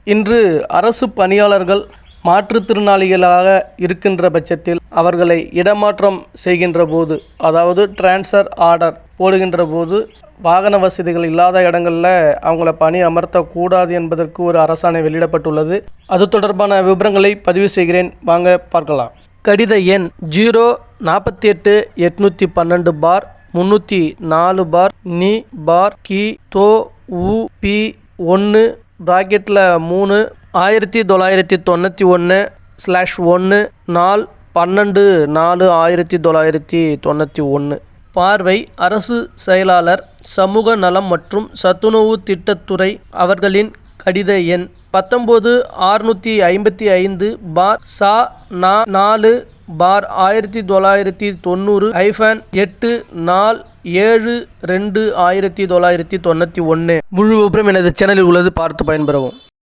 இன்று அரசு பணியாளர்கள் மாற்றுத்திறனாளிகளாக இருக்கின்ற பட்சத்தில் அவர்களை இடமாற்றம் செய்கின்ற போது, அதாவது டிரான்ஸ்ஃபர் ஆர்டர் போடுகின்ற போது வாகன வசதிகள் இல்லாத இடங்களில் அவங்கள பணி அமர்த்தக்கூடாது என்பதற்கு ஒரு அரசாணை வெளியிடப்பட்டுள்ளது. அது தொடர்பான விவரங்களை பதிவு செய்கிறேன், வாங்க பார்க்கலாம். கடித எண் 04812/304 நி பார் கி தோ உ பி 1 பிராக்கெட்டில் 3 1991/1 நாள் 12/4/1991. பார்வை அரசு செயலாளர் சமூக நலம் மற்றும் சத்துணவு திட்டத்துறை அவர்களின் கடித எண் 19/6/4/1990/8 நாள் 7/2/1991. முழு விபரம் எனது சேனலில் உள்ளது, பார்த்து பயன்பெறவும்.